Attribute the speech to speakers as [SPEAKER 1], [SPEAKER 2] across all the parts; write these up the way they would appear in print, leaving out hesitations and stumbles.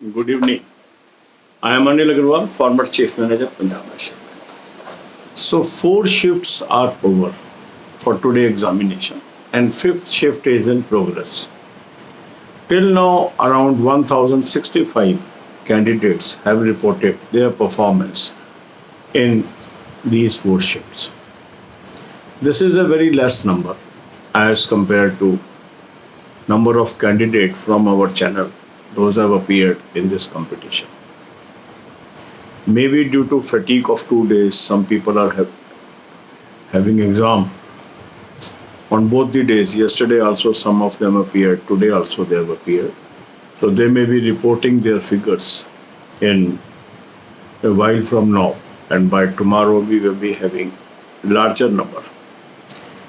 [SPEAKER 1] Good evening. I am Anil Agarwal, former Chief Manager, Punjab National Bank. So, four shifts are over for today examination, and fifth shift is in progress. Till now, around 1065 candidates have reported their performance in these four shifts. This is a very less number as compared to number of candidates from our channel. Those have appeared in this competition. Maybe due to fatigue of 2 days, some people are having exam on both the days. Yesterday also some of them appeared. Today also they have appeared. So they may be reporting their figures in a while from now, and by tomorrow we will be having larger number.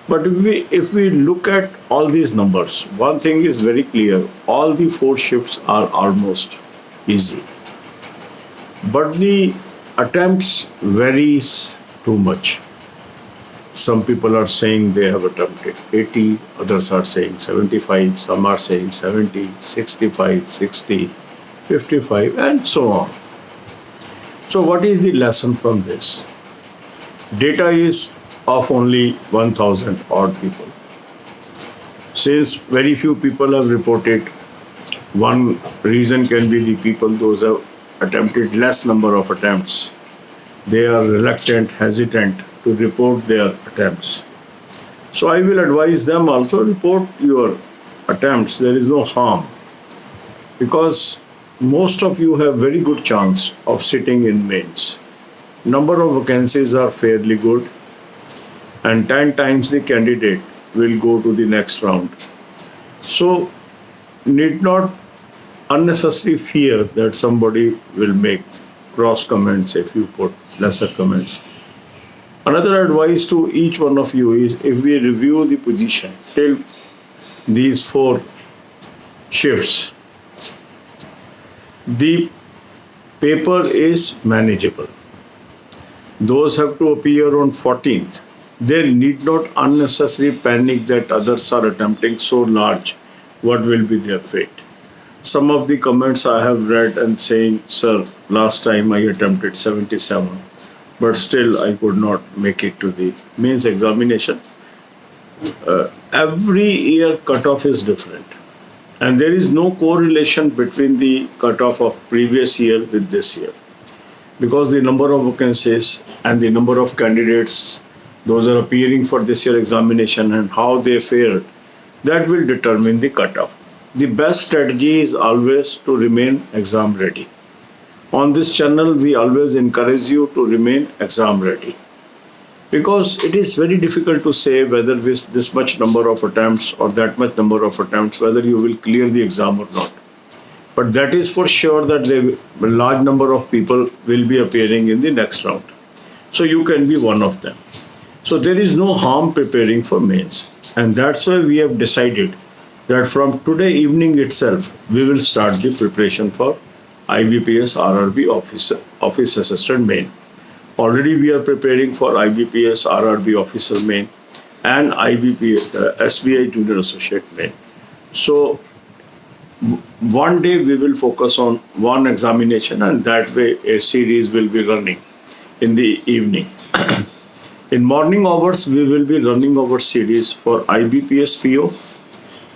[SPEAKER 1] But if we look at all these numbers, one thing is very clear: all the four shifts are almost easy. But the attempts varies too much. Some people are saying they have attempted 80, others are saying 75, some are saying 70, 65, 60, 55, and so on. So what is the lesson from this? Data is of only 1000 odd people. Since very few people have reported, one reason can be the people those have attempted less number of attempts. They are reluctant, hesitant to report their attempts. So I will advise them also report your attempts. There is no harm, because most of you have very good chance of sitting in mains. Number of vacancies are fairly good, and 10 times the candidate will go to the next round. So need not unnecessarily fear that somebody will make cross comments if you put lesser comments. Another advice to each one of you is, if we review the position till these four shifts, the paper is manageable. Those have to appear on 14th. They need not unnecessarily panic that others are attempting so large. What will be their fate? Some of the comments I have read and saying, sir, last time I attempted 77, but still I could not make it to the mains examination. Every year cutoff is different, and there is no correlation between the cutoff of previous year with this year, because the number of vacancies and the number of candidates those are appearing for this year examination and how they fared, that will determine the cutoff. The best strategy is always to remain exam ready. On this channel, we always encourage you to remain exam ready, because it is very difficult to say whether with this much number of attempts or that much number of attempts, whether you will clear the exam or not. But that is for sure that a large number of people will be appearing in the next round. So you can be one of them. So there is no harm preparing for mains. And that's why we have decided that from today evening itself, we will start the preparation for IBPS RRB Office Assistant Main. Already we are preparing for IBPS RRB Officer Main and SBI Junior Associate Main. So one day we will focus on one examination, and that way a series will be running in the evening. In morning hours, we will be running our series for IBPS PO,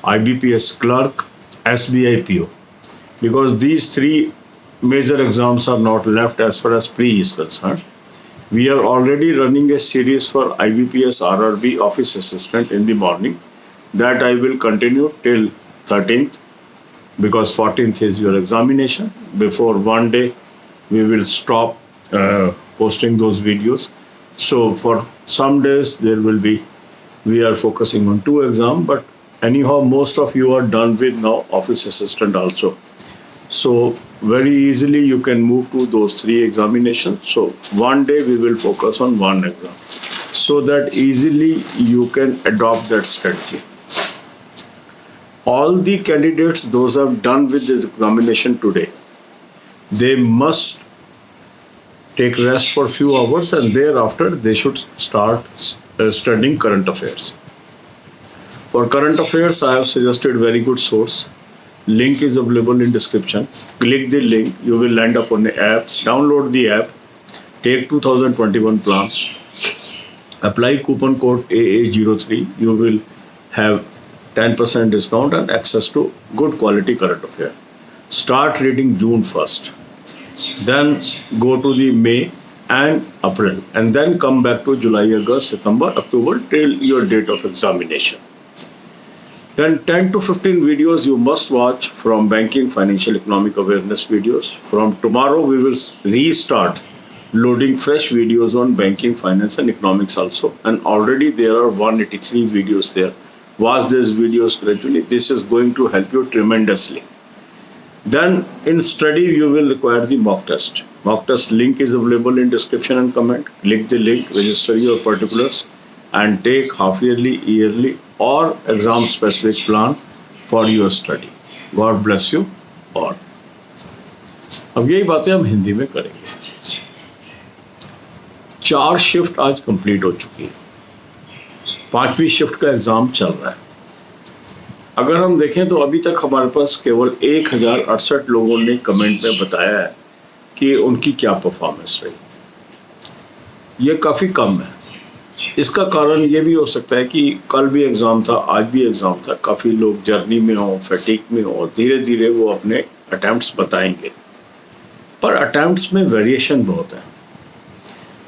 [SPEAKER 1] IBPS Clerk, SBI PO, because these three major exams are not left as far as pre is concerned. We are already running a series for IBPS RRB Office Assistant in the morning. That I will continue till 13th, because 14th is your examination. Before one day, we will stop posting those videos. So for some days we are focusing on 2 exams, but anyhow, most of you are done with now office assistant also. So very easily you can move to those 3 examinations. So one day we will focus on one exam, so that easily you can adopt that strategy. All the candidates, those who have done with this examination today, they must take rest for a few hours, and thereafter they should start studying current affairs. For current affairs, I have suggested very good source. link is available in description. Click the link, you will land up on the app. Download the app, take 2021 plan, apply coupon code AA03. You will have 10% discount and access to good quality current affair. Start reading June 1st. Then go to the May and April, and then come back to July, August, September, October till your date of examination. Then 10 to 15 videos you must watch from banking, financial, economic awareness videos. From tomorrow we will restart loading fresh videos on banking, finance and economics also. And already there are 183 videos there. Watch these videos gradually. This is going to help you tremendously. Then in study you will require the mock test. Mock test link is available in description and comment. Click the link, register your particulars and take half yearly, yearly or exam specific plan for your study. God bless you all. अब यही बातें हम हिंदी में करेंगे। 4 shift आज complete हो चुकी है, 5वीं शिफ्ट का एग्जाम चल रहा है। अगर हम देखें तो अभी तक हमारे पास केवल 1068 लोगों ने कमेंट में बताया है कि उनकी क्या परफॉर्मेंस रही। ये काफ़ी कम है। इसका कारण ये भी हो सकता है कि कल भी एग्ज़ाम था, आज भी एग्ज़ाम था, काफ़ी लोग जर्नी में हो, फैटिक में हो और धीरे धीरे वो अपने अटैम्प्ट्स बताएंगे। पर अटैम्प्ट्स में वेरिएशन बहुत है।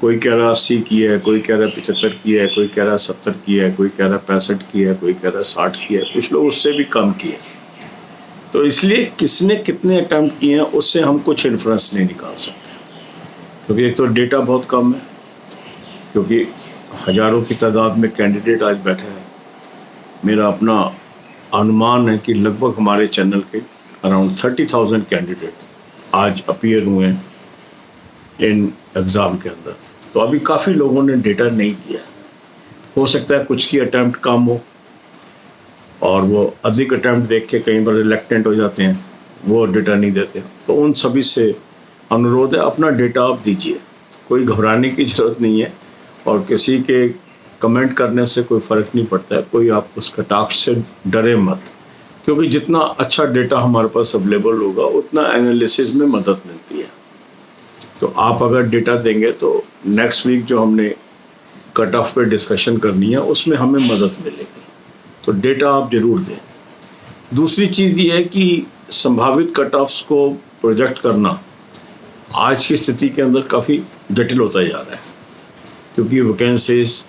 [SPEAKER 1] कोई कह रहा 80 की है, कोई कह रहा 75 की है, कोई कह रहा 70 की है, कोई कह रहा 65 की है, कोई कह रहा 60 की है, कुछ लोग उससे भी कम की है। तो इसलिए किसने कितने अटैम्प्ट किए हैं उससे हम कुछ इन्फ्रेंस नहीं निकाल सकते, क्योंकि एक तो डेटा बहुत कम है, क्योंकि हज़ारों की तादाद में कैंडिडेट आज बैठे हैं। मेरा अपना अनुमान है कि लगभग हमारे चैनल के अराउंड 30,000 कैंडिडेट आज अपीयर हुए हैं इन एग्ज़ाम के अंदर। तो अभी काफ़ी लोगों ने डेटा नहीं दिया। हो सकता है कुछ की अटैम्प्ट कम हो और वो अधिक अटैम्प्ट देख के कई बार रिलेक्टेंट हो जाते हैं, वो डेटा नहीं देते। तो उन सभी से अनुरोध है, अपना डेटा आप दीजिए, कोई घबराने की ज़रूरत नहीं है और किसी के कमेंट करने से कोई फ़र्क नहीं पड़ता है। कोई आप उस कटाक्ष से डरे मत, क्योंकि जितना अच्छा डेटा हमारे पास अवेलेबल होगा उतना एनालिसिस में मदद मिलती है। तो आप अगर डेटा देंगे तो नेक्स्ट वीक जो हमने कट ऑफ पे डिस्कशन करनी है उसमें हमें मदद मिलेगी। तो डेटा आप ज़रूर दें। दूसरी चीज़ ये है कि संभावित कट ऑफ्स को प्रोजेक्ट करना आज की स्थिति के अंदर काफ़ी जटिल होता जा रहा है, क्योंकि वैकेंसीज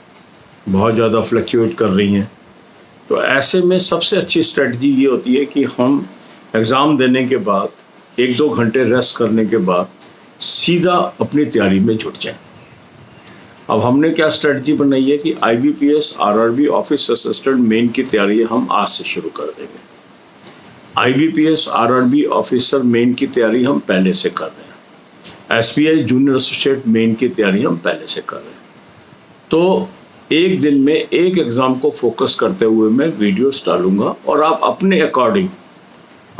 [SPEAKER 1] बहुत ज़्यादा फ्लक्चुएट कर रही हैं। तो ऐसे में सबसे अच्छी स्ट्रेटजी ये होती है कि हम एग्ज़ाम देने के बाद 1-2 घंटे रेस्ट करने के बाद सीधा अपनी तैयारी में जुट जाएं। अब हमने क्या स्ट्रेटजी बनाई है कि IBPS RRB office assistant main की तैयारी हम आज से शुरू कर देंगे। IBPS RRB ऑफिसर मेन की तैयारी हम पहले से कर रहे हैं। SBI जूनियर एसोसिएट मेन की तैयारी हम पहले से कर रहे हैं। तो एक दिन में एक एग्ज़ाम को फोकस करते हुए मैं वीडियोस डालूंगा और आप अपने अकॉर्डिंग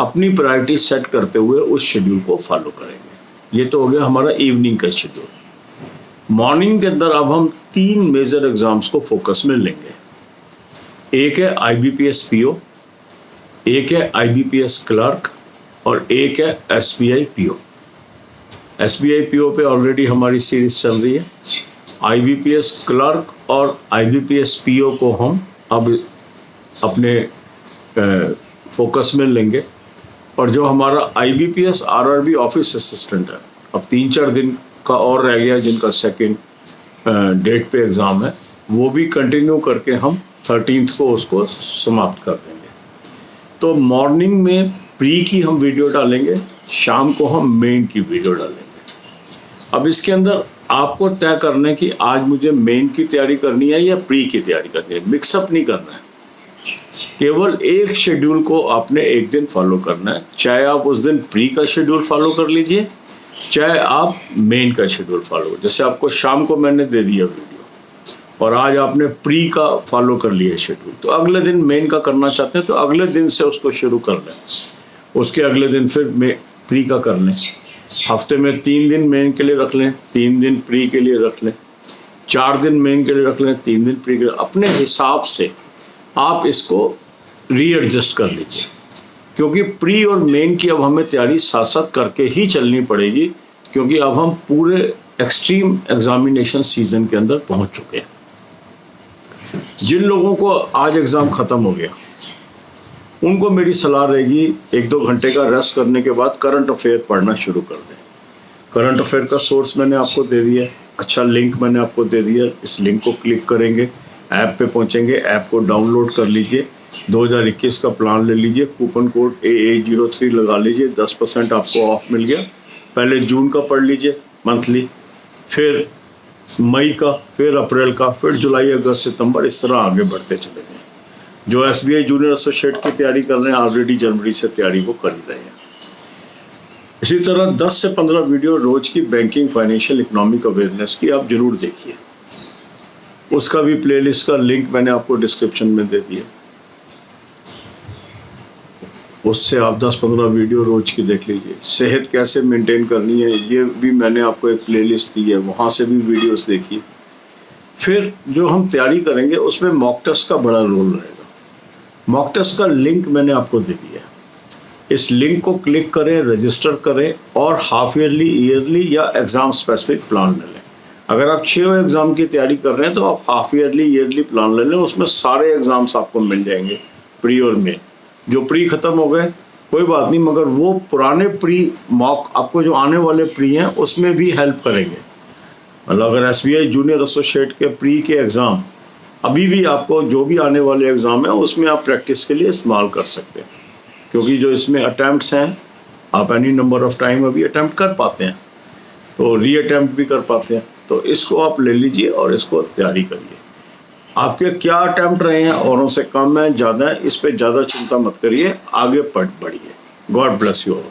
[SPEAKER 1] अपनी प्रायोरिटी सेट करते हुए उस शेड्यूल को फॉलो करेंगे। ये तो हो गया हमारा इवनिंग का शेड्यूल। मॉर्निंग के अंदर अब हम 3 मेजर एग्ज़ाम्स को फोकस में लेंगे। एक है IBPS PO, एक है IBPS क्लर्क और एक है SBI PO। SBI PO पे ऑलरेडी हमारी सीरीज चल रही है। IBPS क्लर्क और IBPS PO को हम अब अपने फोकस में लेंगे। और जो हमारा IBPS RRB ऑफिस असिस्टेंट है, अब 3-4 दिन का और रह गया जिनका सेकंड डेट पे एग्ज़ाम है, वो भी कंटिन्यू करके हम 13th को उसको समाप्त कर देंगे। तो मॉर्निंग में प्री की हम वीडियो डालेंगे, शाम को हम मेन की वीडियो डालेंगे। अब इसके अंदर आपको तय करना है कि आज मुझे मेन की तैयारी करनी है या प्री की तैयारी करनी है। मिक्सअप नहीं करना है, केवल एक शेड्यूल को आपने एक दिन फॉलो करना है। चाहे आप उस दिन प्री का शेड्यूल फॉलो कर लीजिए, चाहे आप मेन का शेड्यूल फॉलो। जैसे आपको शाम को मैंने दे दिया वीडियो और आज आपने प्री का फॉलो कर लिया शेड्यूल, तो अगले दिन मेन का करना चाहते हैं तो अगले दिन से उसको शुरू कर लें, उसके अगले दिन फिर प्री का कर लें। हफ्ते में 3 दिन मेन के लिए रख लें, 3 दिन प्री के लिए रख लें, 4 दिन मेन के लिए रख लें, 3 दिन प्री के लिए। अपने हिसाब से आप इसको रीएडजस्ट कर लीजिए। क्योंकि प्री और मेन की अब हमें तैयारी साथ साथ करके ही चलनी पड़ेगी, क्योंकि अब हम पूरे एक्सट्रीम एग्जामिनेशन सीजन के अंदर पहुंच चुके हैं। जिन लोगों को आज एग्ज़ाम ख़त्म हो गया उनको मेरी सलाह रहेगी 1-2 घंटे का रेस्ट करने के बाद करंट अफेयर पढ़ना शुरू कर दें। करंट अफेयर का सोर्स मैंने आपको दे दिया, अच्छा लिंक मैंने आपको दे दिया। इस लिंक को क्लिक करेंगे, ऐप पे पहुंचेंगे, ऐप को डाउनलोड कर लीजिए, 2021 का प्लान ले लीजिए, कूपन कोड AA03 लगा लीजिए, 10% आपको ऑफ मिल गया। पहले जून का पढ़ लीजिए मंथली, फिर मई का, फिर अप्रैल का, फिर जुलाई, अगस्त, सितंबर, इस तरह आगे बढ़ते चले गए। जो SBI जूनियर एसोसिएट की तैयारी कर रहे हैं ऑलरेडी जनवरी से तैयारी को कर ही रहे हैं। इसी तरह 10 से 15 वीडियो रोज की बैंकिंग, फाइनेंशियल, इकोनॉमिक अवेयरनेस की आप जरूर देखिए। उसका भी प्लेलिस्ट का लिंक मैंने आपको डिस्क्रिप्शन में दे दिया, उससे आप 10-15 वीडियो रोज की देख लीजिए। सेहत कैसे मेंटेन करनी है ये भी मैंने आपको एक प्लेलिस्ट दी है, वहाँ से भी वीडियोस देखिए। फिर जो हम तैयारी करेंगे उसमें मॉक टेस्ट का बड़ा रोल रहेगा। मॉक टेस्ट का लिंक मैंने आपको दे दिया, इस लिंक को क्लिक करें, रजिस्टर करें और हाफ ईयरली, ईयरली या एग्ज़ाम स्पेसिफिक प्लान ले लें। अगर आप 6 एग्ज़ाम की तैयारी कर रहे हैं तो आप हाफ ईयरली, ईयरली प्लान ले लें, उसमें सारे एग्ज़ाम्स आपको मिल जाएंगे, प्री और मेन। जो प्री ख़त्म हो गए कोई बात नहीं, मगर वो पुराने प्री मॉक आपको जो आने वाले प्री हैं उसमें भी हेल्प करेंगे। मतलब अगर SBI जूनियर एसोसिएट के प्री के एग्ज़ाम अभी भी आपको जो भी आने वाले एग्ज़ाम है उसमें आप प्रैक्टिस के लिए इस्तेमाल कर सकते हैं, क्योंकि जो इसमें अटैम्प्ट्स हैं आप एनी नंबर ऑफ टाइम अभी अटैम्प्ट कर पाते हैं, तो री अटैम्प्ट भी कर पाते हैं। तो इसको आप ले लीजिए और इसको तैयारी करिए। आपके क्या अटैम्प्ट रहे हैं, औरों से कम है, ज़्यादा है, इस पर ज़्यादा चिंता मत करिए, आगे बढ़िए। God bless you all.